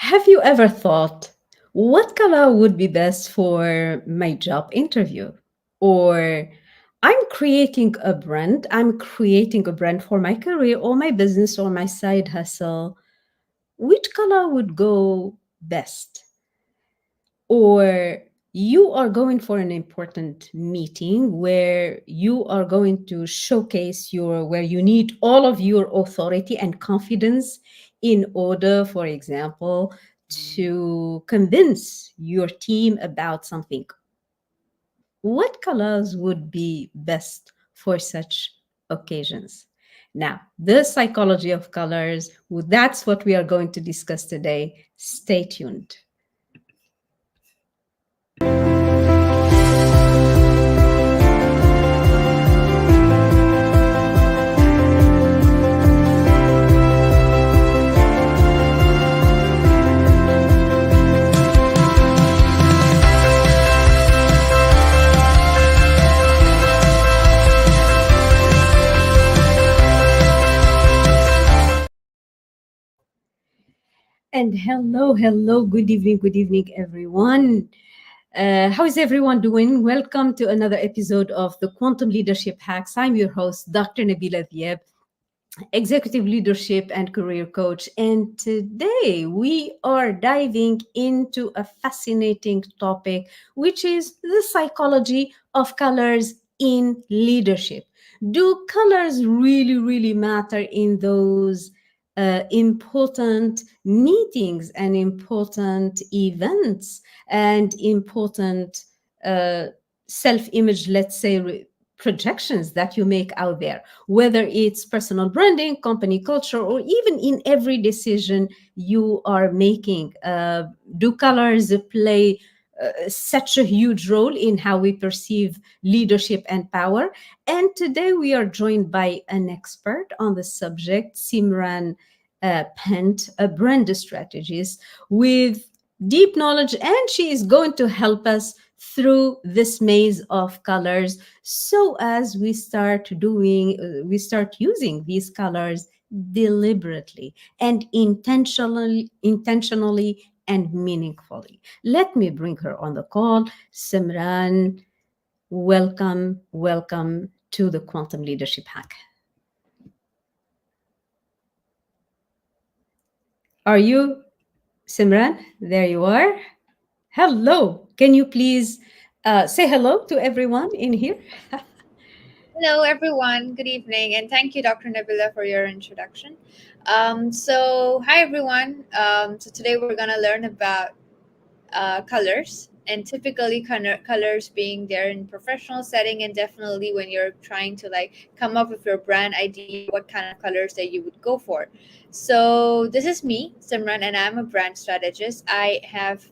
Have you ever thought, what color would be best for my job interview? Or I'm creating a brand for my career or my business or my side hustle. Which color would go best? Or you are going for an important meeting where you are going to showcase where you need all of your authority and confidence in order, for example, to convince your team about something. What colors would be best for such occasions? Now, the psychology of colors, that's what we are going to discuss today. Stay tuned. And hello, good evening, everyone. How is everyone doing? Welcome to another episode of the Quantum Leadership Hacks. I'm your host, Dr. Nabila Diab, executive leadership and career coach. And today we are diving into a fascinating topic, which is the psychology of colors in leadership. Do colors really matter in those important meetings and important events and important uh, self image, let's say, projections that you make out there, whether it's personal branding, company culture, or even in every decision you are making? Do colors play such a huge role in how we perceive leadership and power? And today we are joined by an expert on the subject, Simran Pant, a brand strategist with deep knowledge, and she is going to help us through this maze of colors so as we start using these colors deliberately and intentionally and meaningfully. Let me bring her on the call. Simran, welcome to the Quantum Leadership Hack. Are you, Simran? There you are. Hello. Can you please say hello to everyone in here? Hello, everyone. Good evening, and thank you, Dr. Nabila, for your introduction. Hi, everyone. Today we're gonna learn about colors, and typically colors being there in professional setting, and definitely when you're trying to come up with your brand idea, what kind of colors that you would go for. So this is me, Simran, and I'm a brand strategist. I have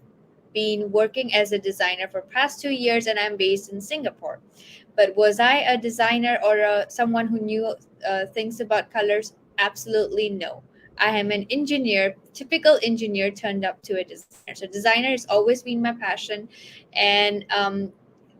been working as a designer for past 2 years, and I'm based in Singapore. But was I a designer or someone who knew things about colors? Absolutely no. I am an engineer, typical engineer turned up to a designer. So designer has always been my passion, and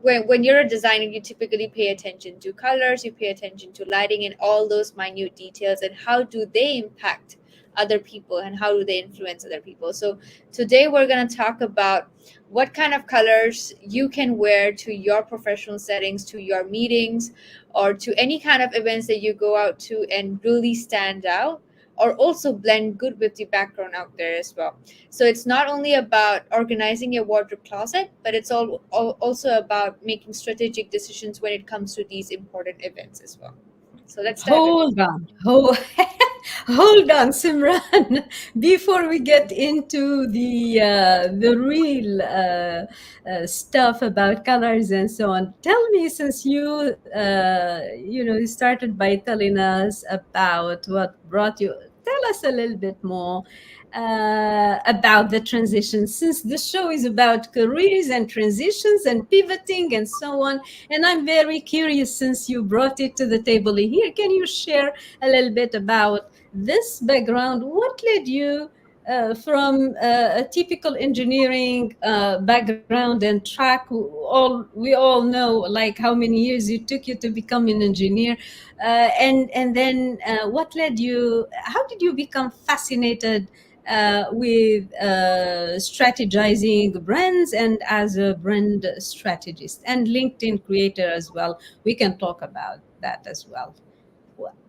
when you're a designer, you typically pay attention to colors, you pay attention to lighting, and all those minute details, and how do they impact other people and how do they influence other people. So today we're going to talk about what kind of colors you can wear to your professional settings, to your meetings, or to any kind of events that you go out to and really stand out, or also blend good with the background out there as well. So it's not only about organizing your wardrobe closet, but it's also about making strategic decisions when it comes to these important events as well. So let's dive in. Hold on. Hold on, Simran. Before we get into the real stuff about colors and so on, tell me, since you started by telling us about what brought you. Tell us a little bit more about the transition, since the show is about careers and transitions and pivoting and so on. And I'm very curious, since you brought it to the table here, can you share a little bit about this background? What led you from a typical engineering background and track? We all know like how many years it took you to become an engineer, and then what led you? How did you become fascinated with strategizing brands and as a brand strategist and LinkedIn creator as well. We can talk about that as well.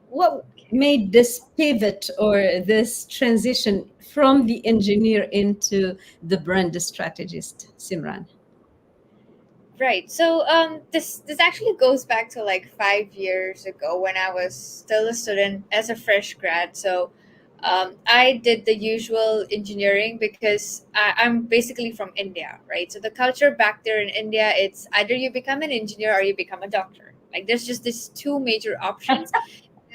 What made this pivot or this transition from the engineer into the brand strategist, Simran? Right. So this actually goes back to like 5 years ago when I was still a student as a fresh grad. So I did the usual engineering because I'm basically from India, right? So the culture back there in India, it's either you become an engineer or you become a doctor. Like there's just these two major options.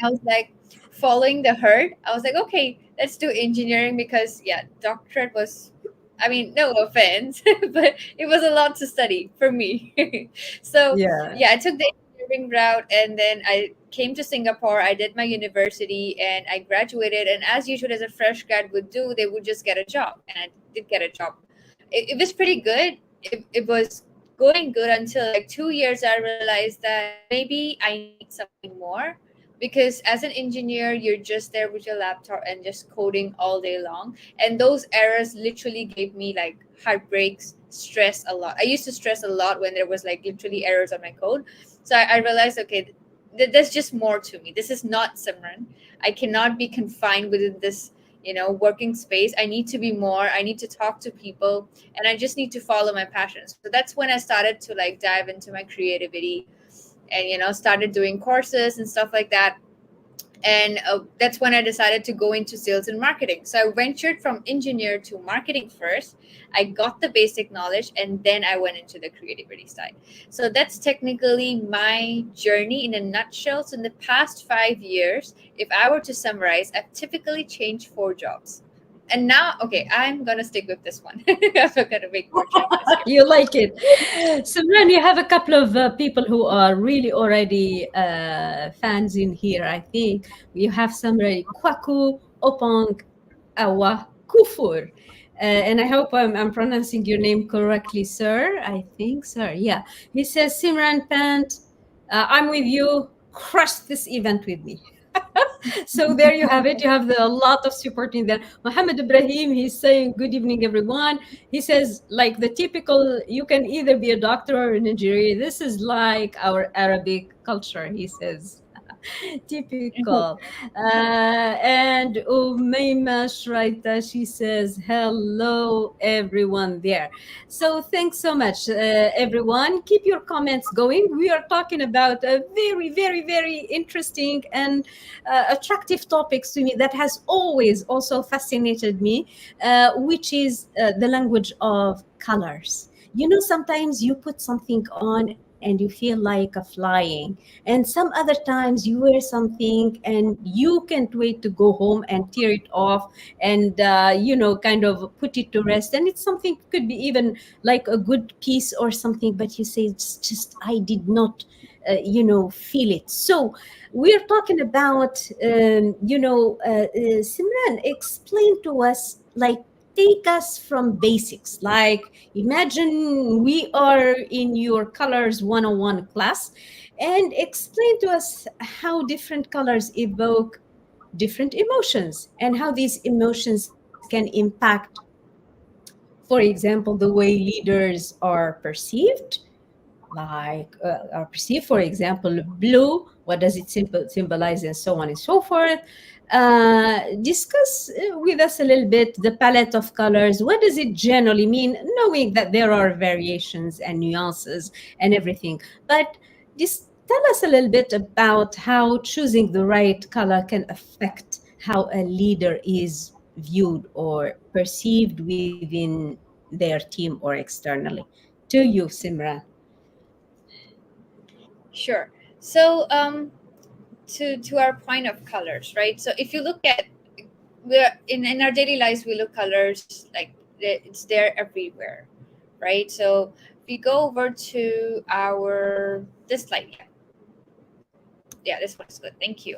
I was like following the herd. I was like, okay, let's do engineering because yeah, doctorate was, I mean, no offense, but it was a lot to study for me. So Yeah. yeah, I took the engineering route and then I came to Singapore. I did my university and I graduated. And as usual, as a fresh grad would do, they would just get a job, and I did get a job. It was pretty good. It was going good until like 2 years. I realized that maybe I need something more because as an engineer you're just there with your laptop and just coding all day long, and those errors literally gave me like heartbreaks, stress a lot. I used to stress a lot when there was like literally errors on my code. So I realized, okay, there's just more to me. This is not Simran. I cannot be confined within this, working space. I need to be more. I need to talk to people, and I just need to follow my passion. So that's when I started to like dive into my creativity and started doing courses and stuff like that. And that's when I decided to go into sales and marketing. So I ventured from engineer to marketing first. I got the basic knowledge and then I went into the creativity side. So that's technically my journey in a nutshell. So in the past 5 years, if I were to summarize, I've typically changed 4 jobs. And now, okay, I'm gonna stick with this one. I'm not gonna make more changes here. You like it. Simran, you have a couple of people who are really already fans in here, I think. You have Samray Kwaku Opong Awa Kufur. And I hope I'm pronouncing your name correctly, sir. I think, sir. Yeah. He says, Simran Pant, I'm with you. Crush this event with me. So there you have it. You have a lot of support in there. Mohammed Ibrahim, he's saying, good evening, everyone. He says, like the typical, you can either be a doctor or an engineer. This is like our Arabic culture, he says. Typical. And Umayma Shraita, she says, hello, everyone there. So thanks so much, everyone. Keep your comments going. We are talking about a very, very, very interesting and attractive topics to me that has always also fascinated me, which is the language of colors. You know, sometimes you put something on and you feel like a flying, and some other times you wear something and you can't wait to go home and tear it off and kind of put it to rest. And it's something, could be even like a good piece or something, but you say it's just I did not feel it. So we're talking about Simran, explain to us, like, take us from basics. Like, imagine we are in your colors 101 class, and explain to us how different colors evoke different emotions and how these emotions can impact, for example, the way leaders are perceived, like are perceived. For example, blue, what does it symbolize, and so on and so forth. Discuss with us a little bit the palette of colors. What does it generally mean, knowing that there are variations and nuances and everything, but just tell us a little bit about how choosing the right color can affect how a leader is viewed or perceived within their team or externally. To you, Simran. Sure. So to our point of colors, right? So if you look at, we're in our daily lives, we look colors like it's there everywhere, right? So if we go over to our this slide, yeah, this one is good, thank you.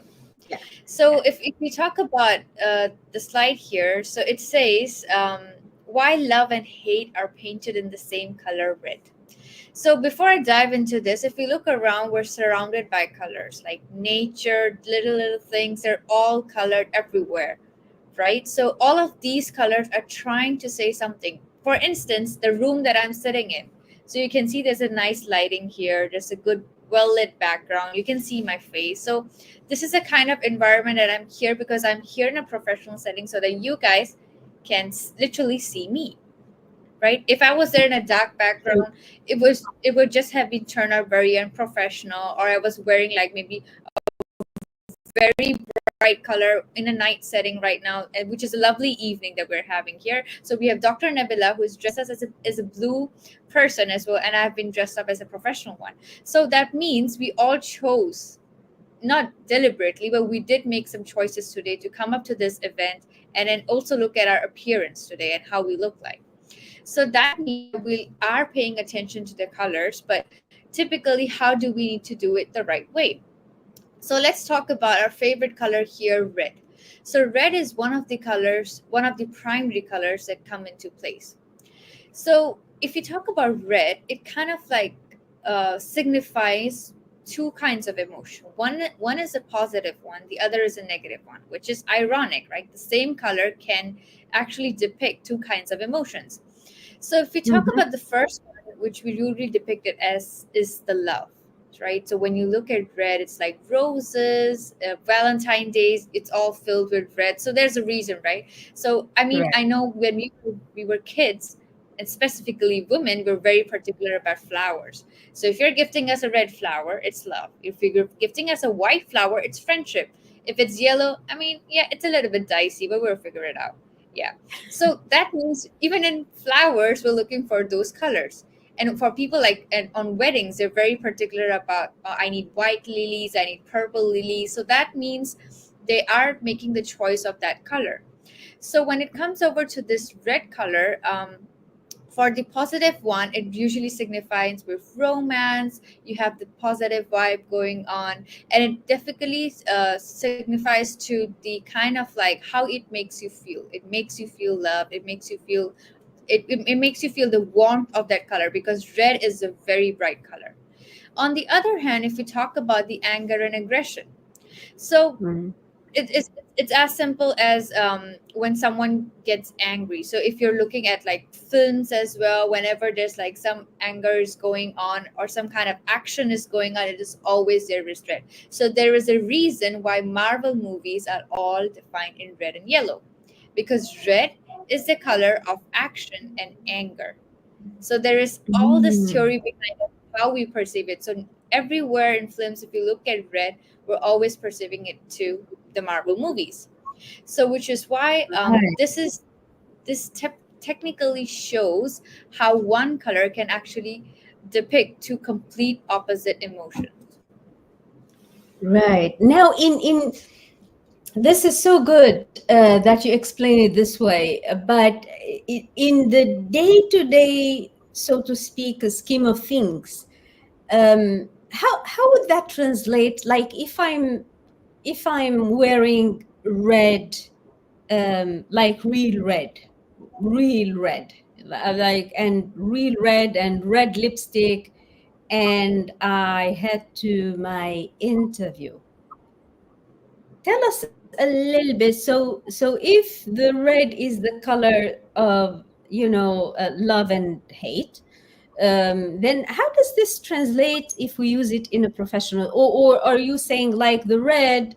Yeah. So if we talk about the slide here, so it says why love and hate are painted in the same color red. So before I dive into this, if we look around, we're surrounded by colors like nature, little things, they're all colored everywhere. right? So all of these colors are trying to say something. For instance, the room that I'm sitting in. So you can see there's a nice lighting here. There's a good, well lit background. You can see my face. So this is a kind of environment that I'm here because I'm here in a professional setting so that you guys can literally see me, right? If I was there in a dark background, it would just have been turned out very unprofessional, or I was wearing like maybe very bright color in a night setting right now, which is a lovely evening that we're having here. So we have Dr. Nabila, who is dressed as a blue person as well, and I've been dressed up as a professional one. So that means we all chose, not deliberately, but we did make some choices today to come up to this event and then also look at our appearance today and how we look like. So that means that we are paying attention to the colors, but typically, how do we need to do it the right way? So let's talk about our favorite color here, red. So red is one of the colors, one of the primary colors that come into place. So if you talk about red, it kind of like signifies two kinds of emotion. One is a positive one, the other is a negative one, which is ironic, right? The same color can actually depict two kinds of emotions. So if we talk Mhm. about the first one, which we usually depict it as, is the love, right? So when you look at red, it's like roses, Valentine days, it's all filled with red. So there's a reason, right? So I mean, Right. I know when we were kids, and specifically women, we're very particular about flowers. So if you're gifting us a red flower, it's love. If you're gifting us a white flower, it's friendship. If it's yellow, I mean, yeah, it's a little bit dicey, but we'll figure it out. Yeah. So that means even in flowers, we're looking for those colors. And for people like, and on weddings, they're very particular about, I need white lilies, I need purple lilies. So that means they are making the choice of that color. So when it comes over to this red color, for the positive one, it usually signifies with romance. You have the positive vibe going on, and it definitely signifies to the kind of like how it makes you feel. It makes you feel love. It makes you feel it makes you feel the warmth of that color, because red is a very bright color. On the other hand, if we talk about the anger and aggression, so Mhm. it's as simple as when someone gets angry. So if you're looking at like films as well, whenever there's like some anger is going on or some kind of action is going on, it is always there with red. So there is a reason why Marvel movies are all defined in red and yellow, because red is the color of action and anger. So there is all this Mm. theory behind of how we perceive it. So everywhere in films, if you look at red, we're always perceiving it to the Marvel movies. So which is why Right. technically shows how one color can actually depict two complete opposite emotions. Right. Now, in this is so good that you explain it this way, but in the day-to-day, so to speak, scheme of things, how would that translate? Like if I'm wearing red, like real red, like and real red and red lipstick, and I head to my interview. Tell us a little bit. So if the red is the color of, love and hate, then how does this translate if we use it in a professional, or are you saying like the red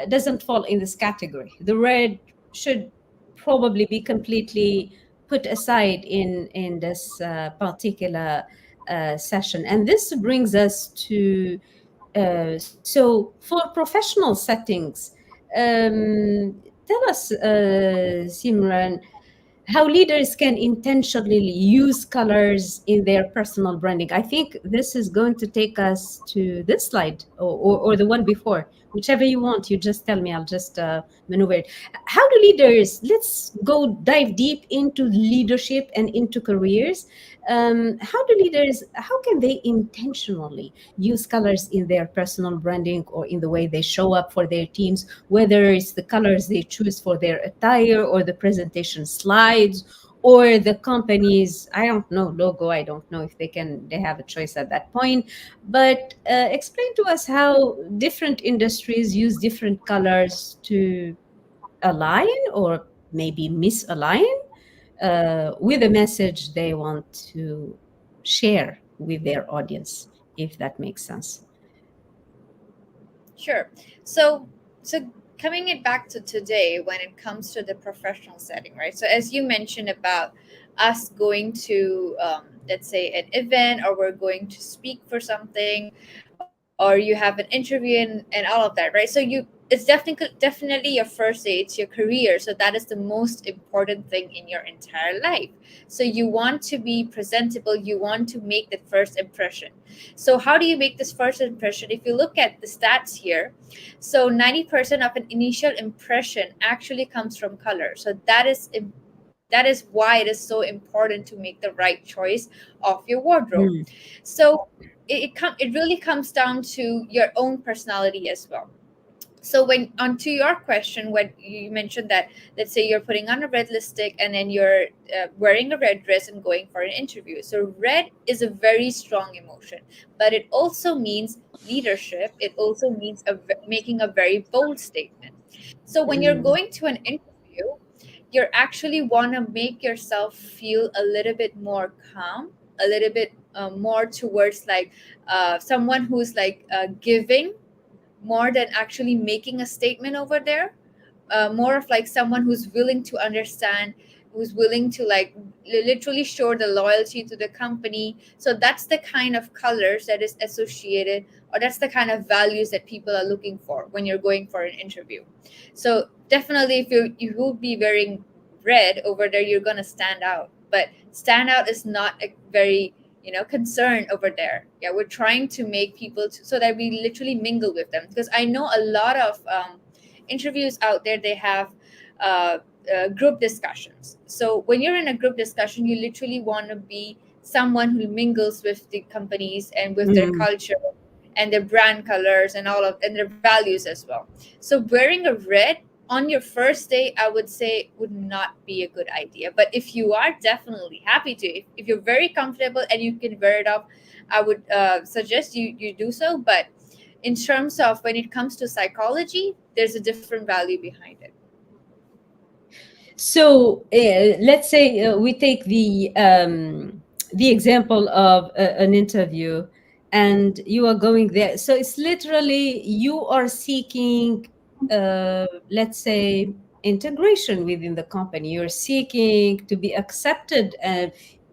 doesn't fall in this category? The red should probably be completely put aside in this particular session. And this brings us to, so for professional settings, tell us, Simran, how leaders can intentionally use colors in their personal branding. I think this is going to take us to this slide, or the one before, whichever you want. You just tell me, I'll just maneuver it. How do leaders, let's go dive deep into leadership and into careers. How do leaders, how can they intentionally use colors in their personal branding or in the way they show up for their teams, whether it's the colors they choose for their attire or the presentation slides or the company's, I don't know, logo. I don't know if they have a choice at that point. But explain to us how different industries use different colors to align or maybe misalign with a message they want to share with their audience, if that makes sense. Sure. So coming it back to today when it comes to the professional setting, right? So as you mentioned about us going to let's say an event, or we're going to speak for something, or you have an interview and all of that, right? So you it's definitely your first day, it's your career, so that is the most important thing in your entire life. So you want to be presentable, you want to make that first impression. So how do you make this first impression? If you look at the stats here, so 90% of an initial impression actually comes from color. So that is why it is so important to make the right choice of your wardrobe. Mm, So it really comes down to your own personality as well. So when onto your question, when you mentioned that, let's say you're putting on a red lipstick and then you're wearing a red dress and going for an interview. So red is a very strong emotion, but it also means leadership. It also means making a very bold statement. So when you're mm, going to an interview, you're actually want to make yourself feel a little bit more calm, a little bit more towards like someone who's like giving more than actually making a statement over there. More of like someone who's willing to understand, who's willing to like literally show the loyalty to the company. So that's the kind of colors that is associated, or that's the kind of values that people are looking for when you're going for an interview. So definitely, if you will be wearing red over there, you're gonna stand out. But stand out is not a very concern over there. Yeah, we're trying to make people so that we literally mingle with them, because I know a lot of interviews out there, they have uh, group discussions. So when you're in a group discussion, you literally want to be someone who mingles with the companies and with their mm. culture and their brand colors and all of and their values as well. So wearing a red on your first day, I would say, would not be a good idea. But if you are definitely happy to, if you're very comfortable and you can wear it off, I would suggest you do so. But in terms of when it comes to psychology, there's a different value behind it. So let's say we take the example of an interview, and you are going there. So it's literally you are seeking, let's say, integration within the company. You're seeking to be accepted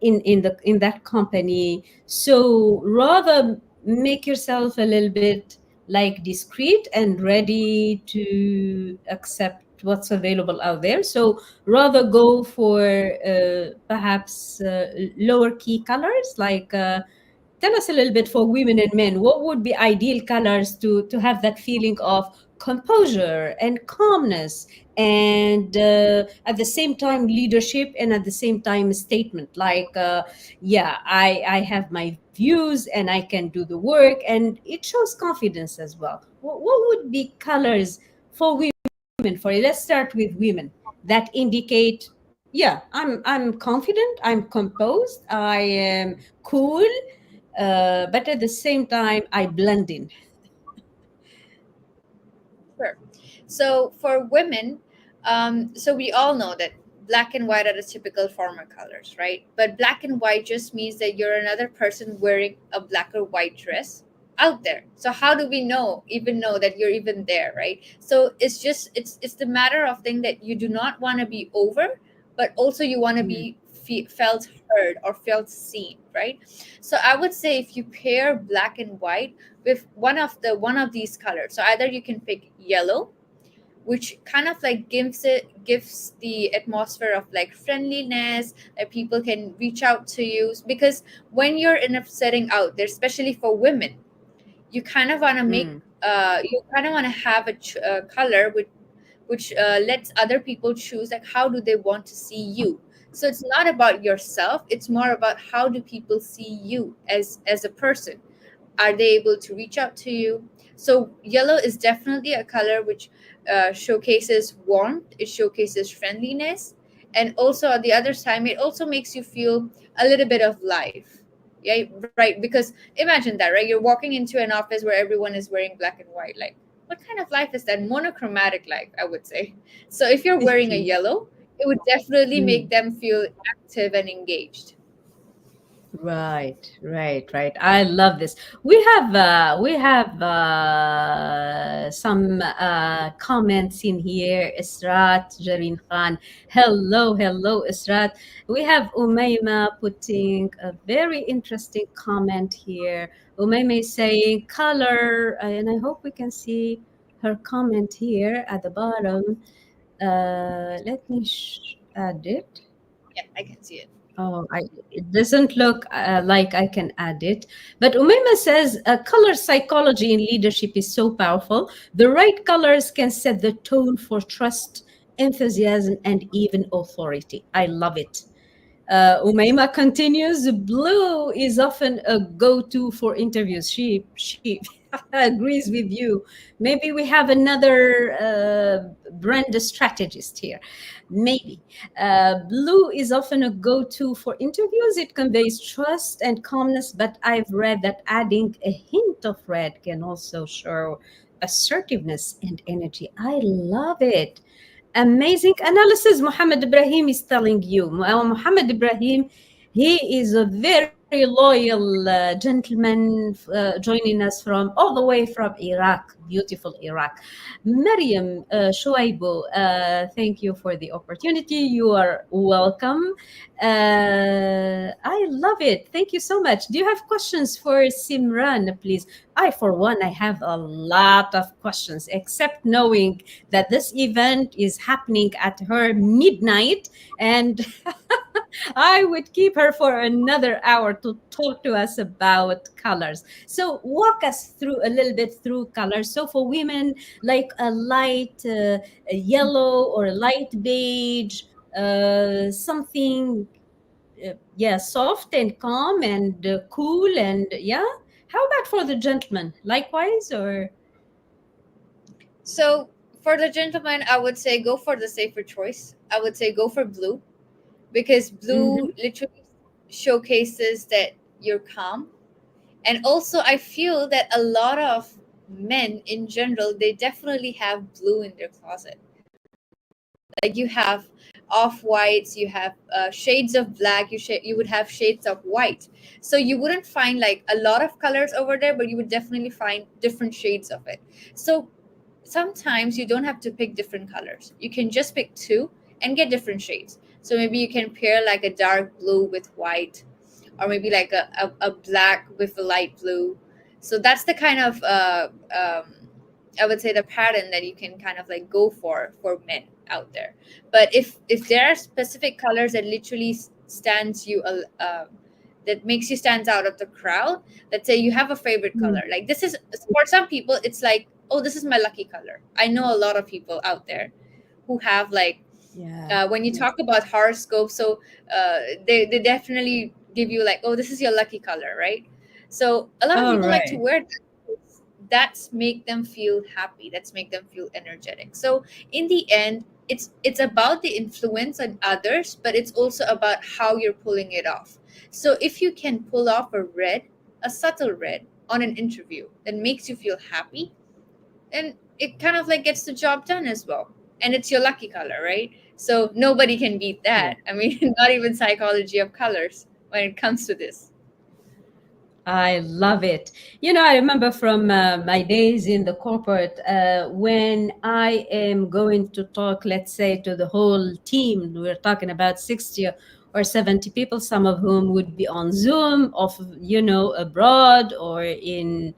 in that company. So rather make yourself a little bit like discreet and ready to accept what's available out there. So rather go for perhaps lower key colors, like tell us a little bit for women and men, what would be ideal colors to have that feeling of composure and calmness, and at the same time leadership, and at the same time statement, like yeah, I have my views and I can do the work, and it shows confidence as well. What would be colors for women, for you? Let's start with women, that indicate, yeah, I'm confident, I'm composed, I am cool, but at the same time I blend in. Sure. So for women, so we all know that black and white are the typical formal colors, right? But black and white just means that you're another person wearing a black or white dress out there. So how do we even know that you're even there, right? So it's just it's the matter of thing that you do not want to be over, but also you want to Mm, be felt heard or felt seen, right? So I would say if you pair black and white with one of these colors, so either you can pick yellow, which kind of like gives the atmosphere of like friendliness, that people can reach out to you, because when you're in a setting out there, especially for women, you kind of want to make mm, you kind of want to have a color which lets other people choose like how do they want to see you. So it's not about yourself, it's more about how do people see you as a person. Are they able to reach out to you? So yellow is definitely a color which showcases warmth, it showcases friendliness, and also at the other time it also makes you feel a little bit of life. Yeah, right, because imagine that, right? You're walking into an office where everyone is wearing black and white, like what kind of life is that? Monochromatic life, I would say. So if you're wearing a Yeah. yellow, it would definitely make Mm. them feel active and engaged. Right, right. I love this. We have some comments in here. Israt Jareen Khan. Hello, Israt. We have Umayma putting a very interesting comment here. Umayma is saying color, and I hope we can see her comment here at the bottom. Let me add it. Yeah, I can see it. Oh, it doesn't look like I can add it. But Umayma says color psychology in leadership is so powerful. The right colors can set the tone for trust, enthusiasm, and even authority. I love it. Umayma continues, blue is often a go-to for interviews. She agrees with you. Maybe we have another brand strategist here. Maybe. Blue is often a go-to for interviews. It conveys trust and calmness, but I've read that adding a hint of red can also show assertiveness and energy. I love it. Amazing analysis Muhammad Ibrahim is telling you. Muhammad Ibrahim, he is a very loyal gentleman joining us from all the way from Iraq, beautiful Iraq. Maryam Shuaibu, thank you for the opportunity. You are welcome. I love it. Thank you so much. Do you have questions for Simran, please? For one, I have a lot of questions, except knowing that this event is happening at her midnight, and I would keep her for another hour to talk to us about colors. So walk us through a little bit through colors. So for women, like a light a yellow or a light beige, something yeah, soft and calm and cool, and yeah. How about for the gentleman? Likewise, or So for the gentleman, I would say go for the safer choice. I would say go for blue because blue Mhm. literally showcases that you're calm. And also, I feel that a lot of men in general, they definitely have blue in their closet. Like you have off whites, you have shades of black, you would have shades of white. So you wouldn't find like a lot of colors over there, but you would definitely find different shades of it. So sometimes you don't have to pick different colors. You can just pick two and get different shades. So maybe you can pair like a dark blue with white, or maybe like a black with a light blue. So that's the kind of I would say the pattern that you can kind of like go for men out there. But if there are specific colors that literally stands you that makes you stands out of the crowd, let's say you have a favorite Mm, color, like this is for some people it's like, oh, this is my lucky color. I know a lot of people out there who have like yeah. when you talk about horoscope, so they definitely give you like, oh, this is your lucky color, right? So a lot of All people like to right. wear that. That's make them feel happy, that's make them feel energetic. So in the end, it's about the influence on others, but it's also about how you're pulling it off. So if you can pull off a red, a subtle red on an interview that makes you feel happy, and it kind of like gets the job done as well. And it's your lucky color, right? So nobody can beat Yeah. that. I mean, not even psychology of colors when it comes to this. I love it. You know, I remember from my days in the corporate when I am going to talk, let's say, to the whole team. We're talking about 60 or 70 people, some of whom would be on Zoom, abroad or in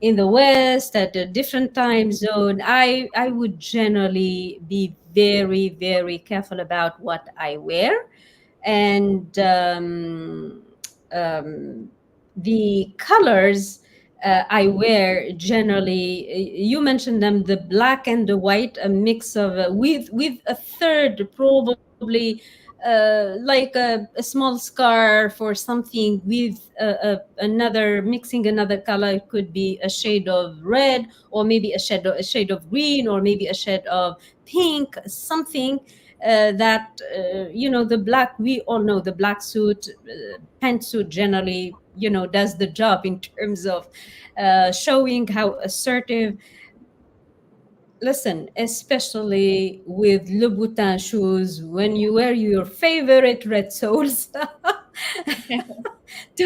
the West at a different time zone. I would generally be very, very careful about what I wear, and um, the colors I wear generally. You mentioned them, the black and the white, a mix of with a third probably. Like a small scarf or something with another, mixing another color. It could be a shade of red, or maybe a shade of green, or maybe a shade of pink, something that the black, we all know the black suit, pantsuit generally does the job in terms of showing how assertive. listen, especially with Louboutin shoes, when you wear your favorite red soles to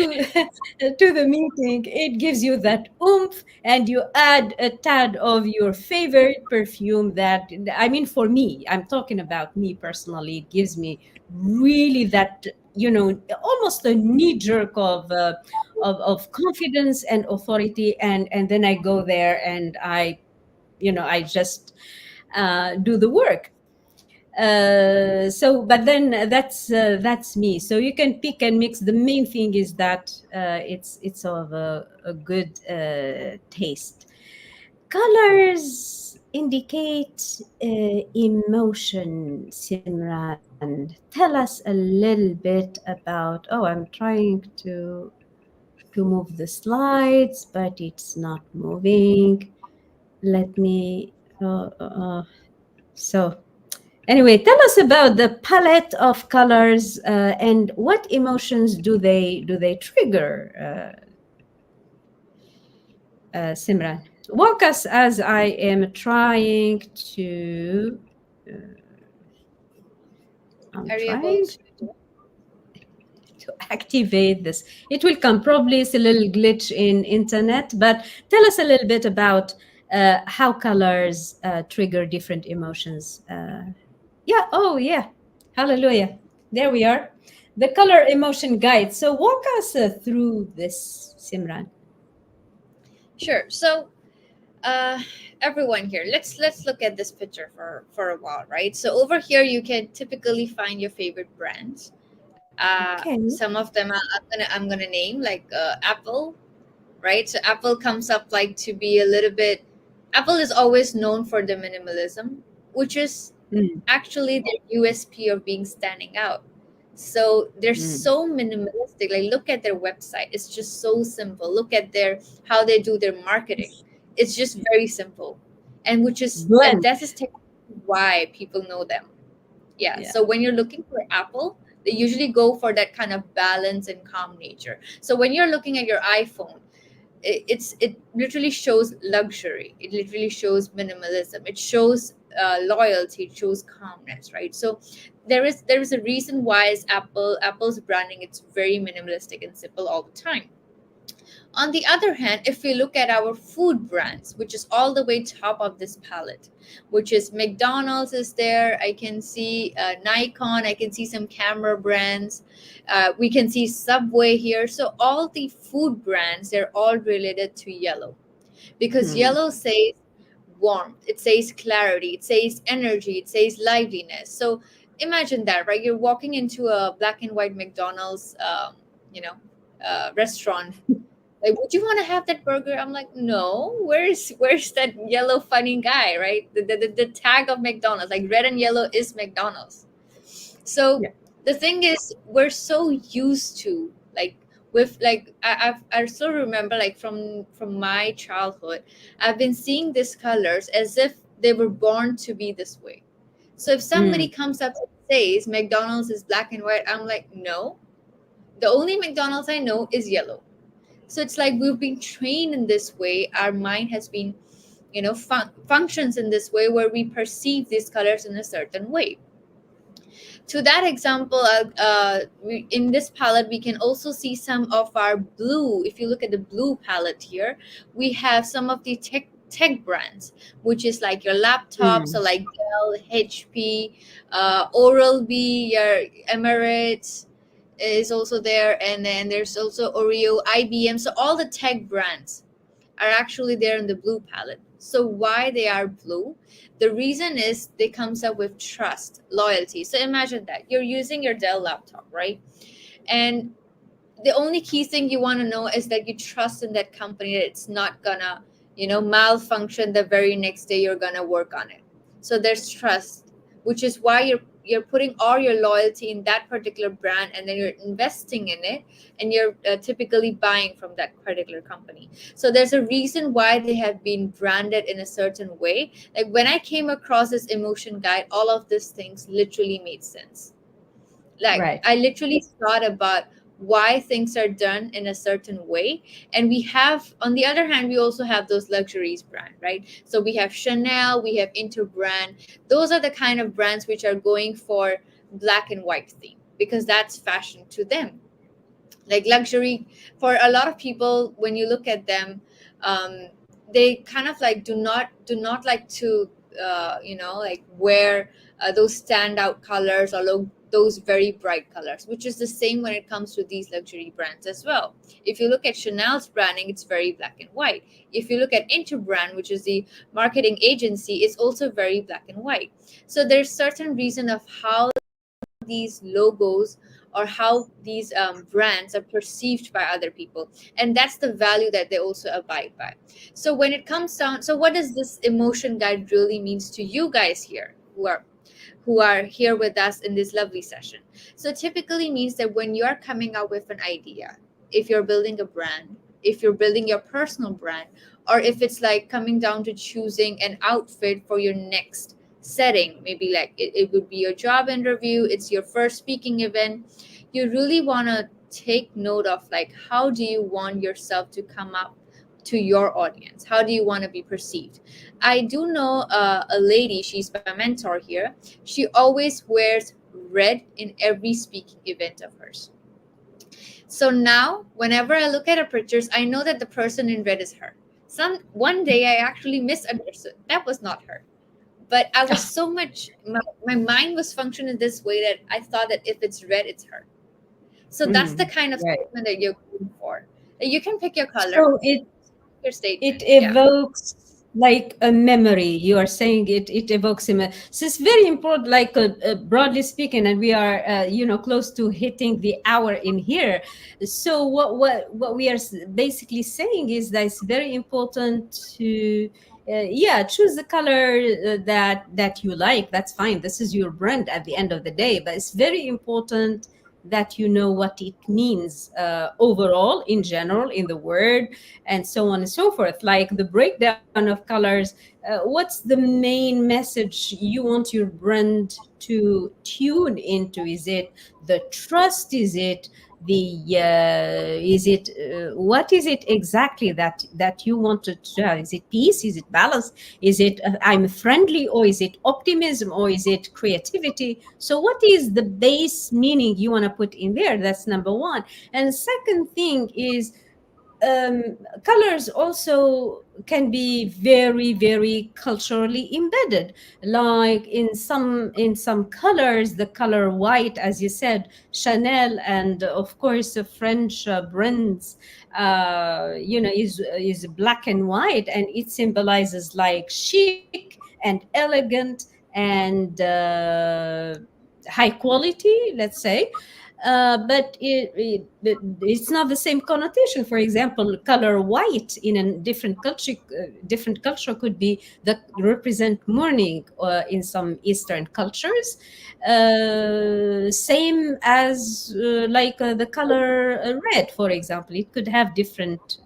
to the meeting, it gives you that oomph, and you add a tad of your favorite perfume. That, I mean, for me, I'm talking about me personally, it gives me really that, almost a knee jerk of confidence and authority, and then I go there and I just do the work. So but then that's me. So you can pick and mix. The main thing is that it's of a good taste. Colors indicate emotion. Simran, tell us a little bit about. Oh, I'm trying to move the slides, but it's not moving. Let me so anyway, tell us about the palette of colors, and what emotions do they trigger, Simran. Walk us as I am trying to. Uh, I'm Are you able trying to? to activate this. It will come. Probably it's a little glitch in internet, but tell us a little bit about how colors trigger different emotions. Yeah. Oh, yeah. Hallelujah. There we are. The color emotion guide. So walk us through this, Simran. Sure. So, uh, everyone here, let's look at this picture for a while, right? So over here, you can typically find your favorite brands. Okay. Some of them I'm gonna name like Apple, right? So Apple comes up like to be a little bit. Apple is always known for the minimalism, which is Mm, actually their USP of being standing out. So they're mm. so minimalistic. Like look at their website. It's just so simple. Look at their how they do their marketing. It's just very simple. And which is and Blank. that is technically why people know them. Yeah. Yeah. So when you're looking for Apple, they usually go for that kind of balance and calm nature. So when you're looking at your iPhone, it literally shows luxury. It literally shows minimalism. It shows loyalty. It shows calmness, right? So there is a reason why is Apple's branding. It's very minimalistic and simple all the time. On the other hand, if we look at our food brands, which is all the way top of this palette, which is McDonald's is there. I can see Nikon. I can see some camera brands. We can see Subway here. So all the food brands, they're all related to yellow because Mm, yellow says warmth, it says clarity, it says energy, it says liveliness. So imagine that, right? You're walking into a black and white McDonald's, you know, restaurant, like, would you want to have that burger? I'm like, no. Where's that yellow funny guy, right? The tag of McDonald's, like red and yellow is McDonald's. So yeah. the thing is, we're so used to like with like I still remember like from my childhood, I've been seeing these colors as if they were born to be this way. So if somebody Mm, comes up and says McDonald's is black and white, I'm like, no. The only McDonald's I know is yellow. So it's like we've been trained in this way. Our mind has been, functions in this way where we perceive these colors in a certain way. To that example, in this palette, we can also see some of our blue. If you look at the blue palette here, we have some of the tech brands, which is like your laptops, so mm, like Dell, HP, Oral B, your Emirates is also there, and then there's also Oreo, IBM. So all the tech brands are actually there in the blue palette. So why they are blue? The reason is they comes up with trust, loyalty. So imagine that you're using your Dell laptop, right? And the only key thing you want to know is that you trust in that company that it's not gonna malfunction the very next day you're gonna work on it. So there's trust, which is why you're putting all your loyalty in that particular brand, and then you're investing in it, and you're typically buying from that particular company. So there's a reason why they have been branded in a certain way. Like when I came across this emotion guide, all of these things literally made sense. Like right. I literally thought about why things are done in a certain way. And we have, on the other hand, we also have those luxuries brand, right? So we have Chanel, we have Interbrand. Those are the kind of brands which are going for black and white theme because that's fashion to them. Like luxury, for a lot of people, when you look at them, um, they kind of like do not like to like wear those standout colors or those very bright colors, which is the same when it comes to these luxury brands as well. If you look at Chanel's branding, it's very black and white. If you look at Interbrand, which is the marketing agency, it's also very black and white. So there's certain reason of how these logos or how these brands are perceived by other people, and that's the value that they also abide by. So when it comes down, so what does this emotion guide really means to you guys here who are here with us in this lovely session? So typically means that when you're coming up with an idea, if you're building a brand, if you're building your personal brand, or if it's like coming down to choosing an outfit for your next setting, maybe like it would be your job interview, it's your first speaking event, you really want to take note of like how do you want yourself to come up to your audience, how do you want to be perceived. I do know a lady, she's my mentor here. She always wears red in every speaking event of hers. So now whenever I look at her pictures, I know that the person in red is her. Some one day I actually misunderstood that was not her, but I was so much my mind was functioning this way that I thought that if it's red, it's her. So that's the Mhm. kind of Right. statement that you're going for. You can pick your color, So your it statement. Yeah. evokes like a memory. You are saying it evokes a memory. So it's very important, like broadly speaking, and we are close to hitting the hour in here. So what we are basically saying is that it's very important to yeah, choose the color that you like. That's fine, this is your brand at the end of the day, but it's very important that you know what it means overall, in general, in the word, and so on and so forth. Like the breakdown of colors, what's the main message you want your brand to tune into? Is it the trust? Is it the is it what is it exactly that you want to tell? Is it peace? Is it balance? Is it I'm friendly, or is it optimism, or is it creativity? So what is the base meaning you want to put in there? That's number one. And second thing is, colors also can be very, very culturally embedded. Like in some colors, the color white, as you said, Chanel, and of course the French brands, is black and white, and it symbolizes like chic and elegant and high quality, let's say. It's not the same connotation. For example, color white in a different culture could be that represent mourning in some Eastern cultures. Same as the color red, for example. It could have different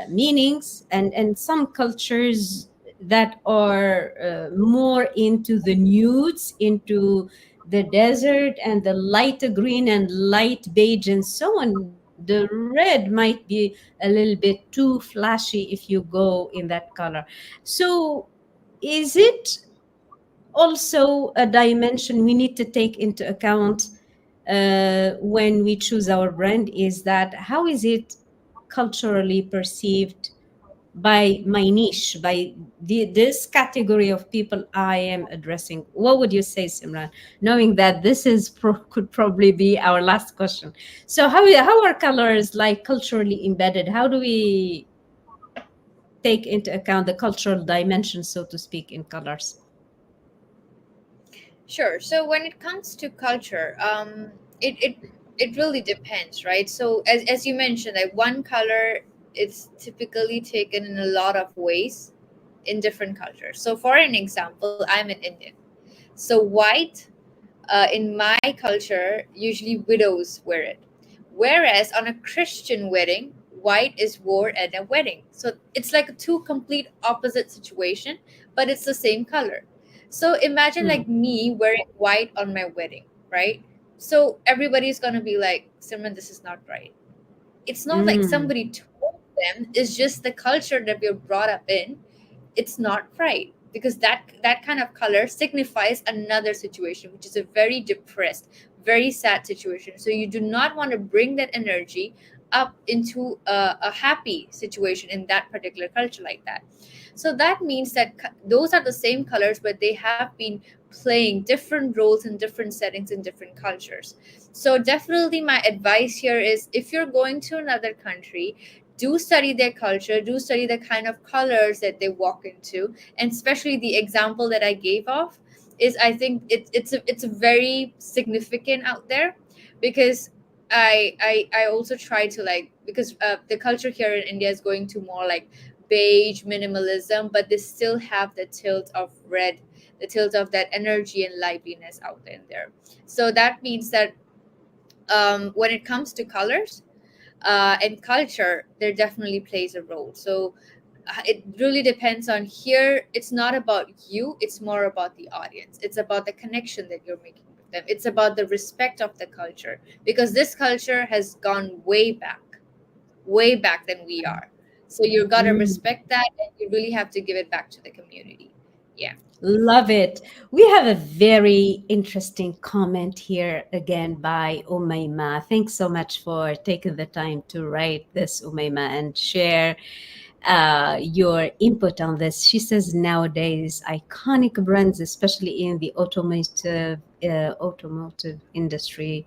meanings, and some cultures that are more into the nudes, into the desert, and the lighter green and light beige and so on. The red might be a little bit too flashy if you go in that color. So is it also a dimension we need to take into account when we choose our brand? Is that how is it culturally perceived by my niche, by this category of people I am addressing? What would you say, Simran, knowing that this is could probably be our last question? So how are colors like culturally embedded? How do we take into account the cultural dimension, so to speak, in colors? Sure. So when it comes to culture, it really depends, right? So as you mentioned, like one color, it's typically taken in a lot of ways in different cultures. So for an example, I'm an Indian. So white, in my culture, usually widows wear it. Whereas on a Christian wedding, white is worn at a wedding. So it's like a two complete opposite situation, but it's the same color. So imagine like Hmm. me wearing white on my wedding, right? So everybody's gonna be like, Simran, this is not right. It's not like Mm. somebody told them, it's just the culture that we're brought up in. It's not right, because that kind of color signifies another situation, which is a very depressed, very sad situation. So you do not want to bring that energy up into a happy situation in that particular culture like that. So that means that those are the same colors, but they have been playing different roles in different settings in different cultures. So definitely my advice here is, if you're going to another country, do study their culture, do study the kind of colors that they walk into. And especially the example that I gave off is, I think it's a very significant out there, because I also try to like, because the culture here in India is going to more like beige minimalism, but they still have the tilt of red, the tilt of that energy and liveliness out in there. So that means that when it comes to colors and culture, there definitely plays a role. So it really depends on, here it's not about you, it's more about the audience, it's about the connection that you're making with them, it's about the respect of the culture, because this culture has gone way back than we are. So you got to Mm. respect that, and you really have to give it back to the community. Yeah. Love it. We have a very interesting comment here again by Umayma. Thanks so much for taking the time to write this, Umayma, and share your input on this. She says nowadays iconic brands, especially in the automotive industry,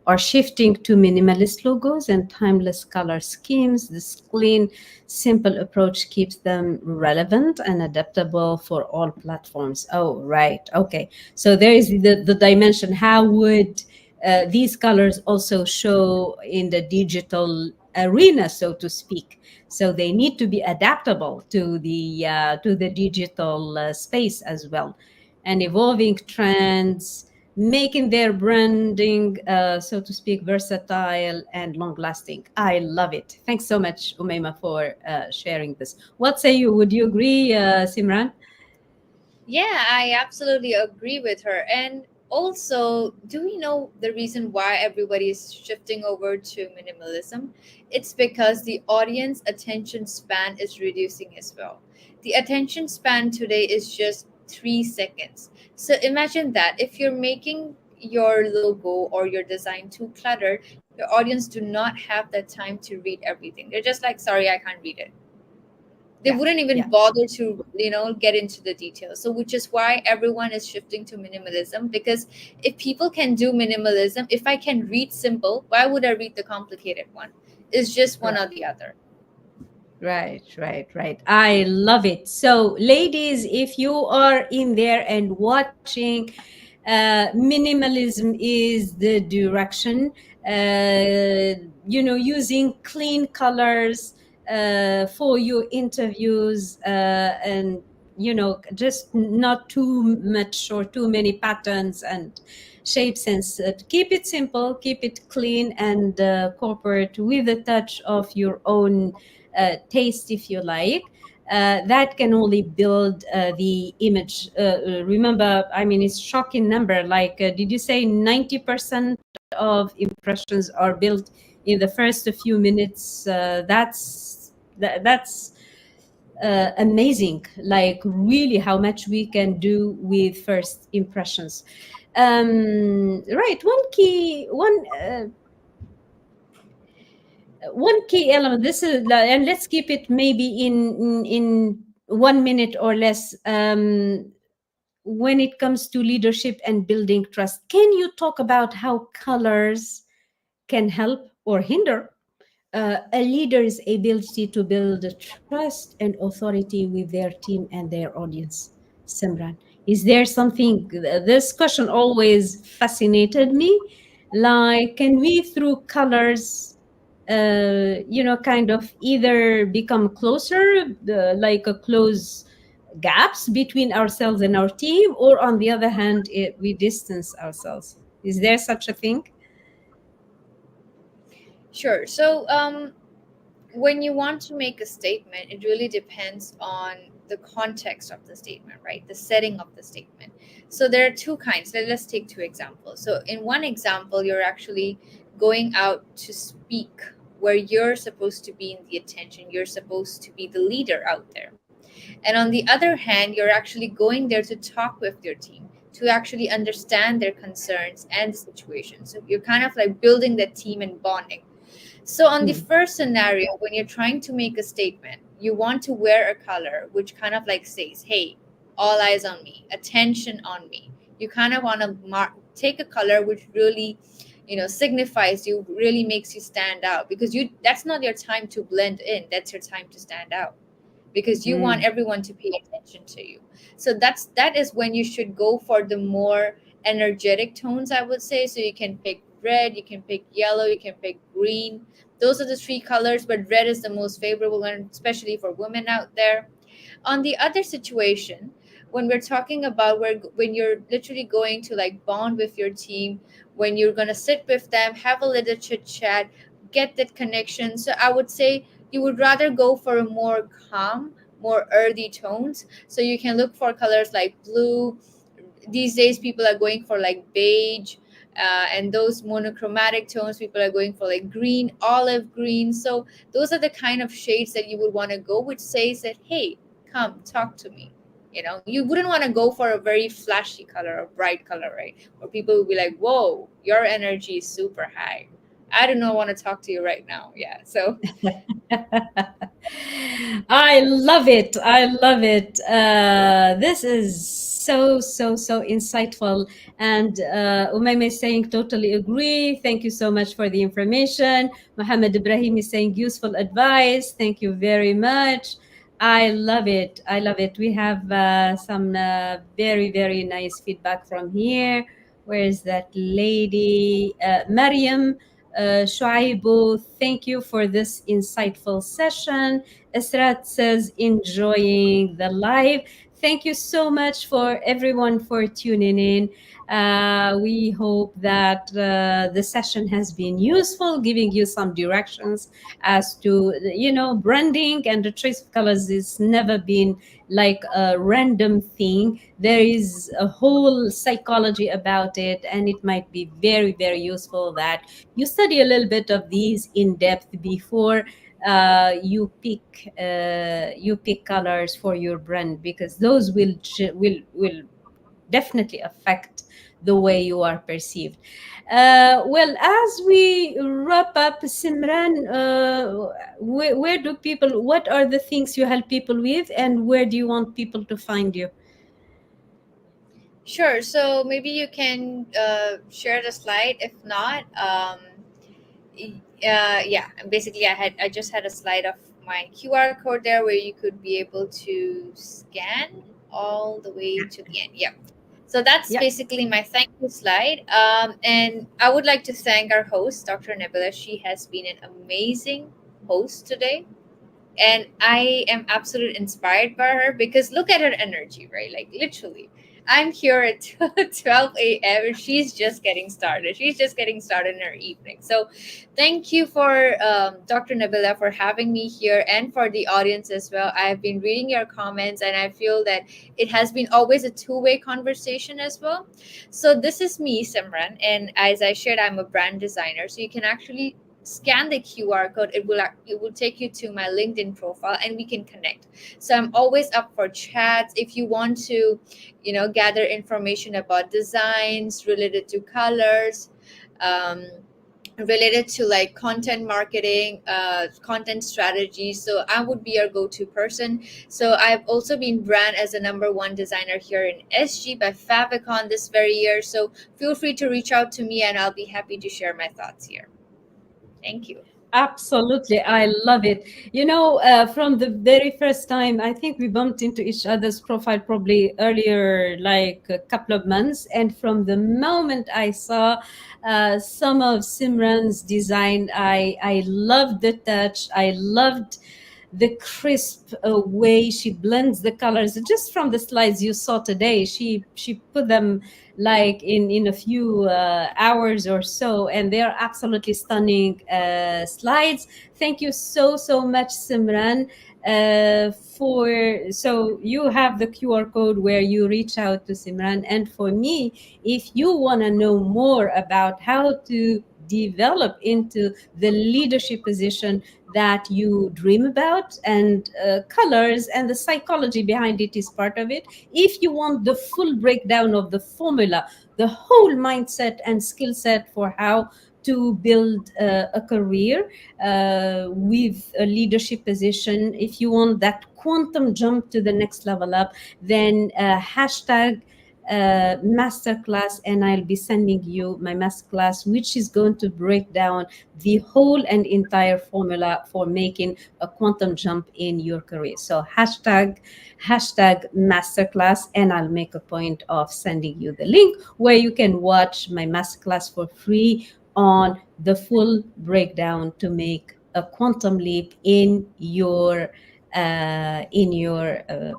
are shifting to minimalist logos and timeless color schemes. This clean, simple approach keeps them relevant and adaptable for all platforms. Oh, right. Okay. So there is the dimension. How would these colors also show in the digital arena, so to speak? So they need to be adaptable to the digital space as well, and evolving trends, making their branding, so to speak, versatile and long lasting. I love it. Thanks so much, Umayma, for sharing this. What say you? Would you agree, Simran? Yeah, I absolutely agree with her. And also, do we know the reason why everybody is shifting over to minimalism? It's because the audience attention span is reducing as well. The attention span today is just 3 seconds. So imagine that if you're making your logo or your design too cluttered, your audience do not have the time to read everything. They're just like, sorry, I can't read it. They Yeah, wouldn't even yeah. bother to get into the details. So which is why everyone is shifting to minimalism, because if people can do minimalism, if I can read simple, why would I read the complicated one? It's just one or Right. the other. Right, right, right. I love it. So, ladies, if you are in there and watching, minimalism is the direction. Using clean colors for your interviews, and just not too much or too many patterns and shapes, and keep it simple, keep it clean and corporate with a touch of your own taste, if you like. That can only build the image. Remember, I mean, it's shocking number. Like, did you say 90% of impressions are built in the first few minutes? That's amazing. Like, really, how much we can do with first impressions. Right. One key element, this is, and let's keep it maybe in 1 minute or less. When it comes to leadership and building trust, can you talk about how colors can help or hinder a leader's ability to build trust and authority with their team and their audience? Simran, is there something, this question always fascinated me, like, can we through colors kind of either become closer, like a close gaps between ourselves and our team, or on the other hand, we distance ourselves? Is there such a thing? Sure. So when you want to make a statement, it really depends on the context of the statement, right? The setting of the statement. So there are two kinds. Let's take two examples. So in one example, you're actually going out to speak where you're supposed to be in the attention. You're supposed to be the leader out there. And on the other hand, you're actually going there to talk with your team, to actually understand their concerns and the situation. So you're kind of like building that team and bonding. So, on the Mm, first scenario, when you're trying to make a statement, you want to wear a color which kind of like says, hey, all eyes on me, attention on me. You kind of want to take a color which really, signifies you, really makes you stand out, because that's not your time to blend in, that's your time to stand out, because you want mm, everyone to pay attention to you. So that is when you should go for the more energetic tones, I would say. So you can pick red, you can pick yellow, you can pick green. Those are the three colors, but red is the most favorable one, especially for women out there. On the other situation, when we're talking about when you're literally going to like bond with your team, when you're going to sit with them, have a little chit chat, get that connection. So I would say you would rather go for a more calm, more earthy tones. So you can look for colors like blue. These days people are going for like beige, and those monochromatic tones, people are going for like green, olive green. So those are the kind of shades that you would want to go, which says that, hey, come talk to me. You wouldn't want to go for a very flashy color or bright color, right? Or people will be like, whoa, your energy is super high, I do not want to talk to you right now. Yeah, so I love it. I love it. This is so, so, so insightful. And Umayma is saying, totally agree. Thank you so much for the information. Muhammad Ibrahim is saying, useful advice. Thank you very much. I love it. I love it. We have some very, very nice feedback from here. Where is that lady? Mariam Shuaibu, thank you for this insightful session. Esrat says, enjoying the live. Thank you so much for everyone for tuning in. We hope that the session has been useful, giving you some directions as to, branding and the choice of colors is never been like a random thing. There is a whole psychology about it, and it might be very, very useful that you study a little bit of these in depth before you pick colors for your brand, because those will definitely affect the way you are perceived. Well, as we wrap up, Simran, where do people? What are the things you help people with, and where do you want people to find you? sure. So maybe you can share the slide. If not, yeah, basically I just had a slide of my QR code there where you could be able to scan all the way to the end. Yeah. So that's Yeah. basically my thank you slide. And I would like to thank our host, Dr. Nebula. She has been an amazing host today, and I am absolutely inspired by her, because look at her energy, right? Like literally, I'm here at 12 a.m. and she's just getting started. She's just getting started in her evening. So thank you for Dr. Nabila for having me here, and for the audience as well. I've been reading your comments, and I feel that it has been always a two-way conversation as well. So this is me, Simran, and as I shared, I'm a brand designer. So you can actually scan the QR code. It will take you to my LinkedIn profile, and we can connect. So I'm always up for chats. If you want to, gather information about designs related to colors, um, related to like content marketing, content strategy, so I would be your go-to person. So I've also been brand as a number one designer here in SG by Favicon this very year. So feel free to reach out to me, and I'll be happy to share my thoughts here. Thank you. Absolutely. I love it. From the very first time, I think we bumped into each other's profile probably earlier, like a couple of months. And from the moment I saw some of Simran's design, I loved the touch. I loved the crisp way she blends the colors. Just from the slides you saw today, she put them like in a few hours or so, and they are absolutely stunning slides. Thank you so much, Simran. For so you have the QR code where you reach out to Simran, and for me, if you want to know more about how to develop into the leadership position that you dream about, and colors and the psychology behind it is part of it. If you want the full breakdown of the formula, the whole mindset and skill set for how to build a career with a leadership position, if you want that quantum jump to the next level up, then hashtag masterclass, and I'll be sending you my masterclass, which is going to break down the whole and entire formula for making a quantum jump in your career. So hashtag masterclass, and I'll make a point of sending you the link where you can watch my masterclass for free on the full breakdown to make a quantum leap in your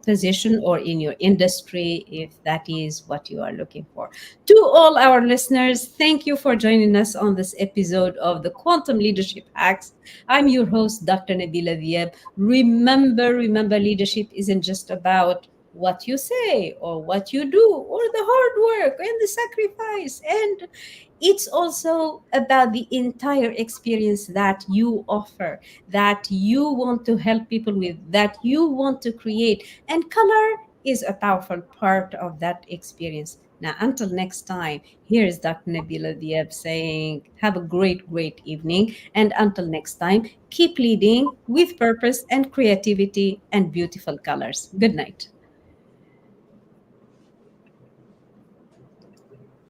position or in your industry, if that is what you are looking for. To all our listeners, thank you for joining us on this episode of the Quantum Leadership Hacks. I'm your host, Dr. Nabila Diab. Remember, leadership isn't just about what you say or what you do or the hard work and the sacrifice, and it's also about the entire experience that you offer, that you want to help people with, that you want to create. And color is a powerful part of that experience. Now, until next time, here is Dr. Nabila Diab saying, have a great evening. And until next time, keep leading with purpose and creativity and beautiful colors. Good night.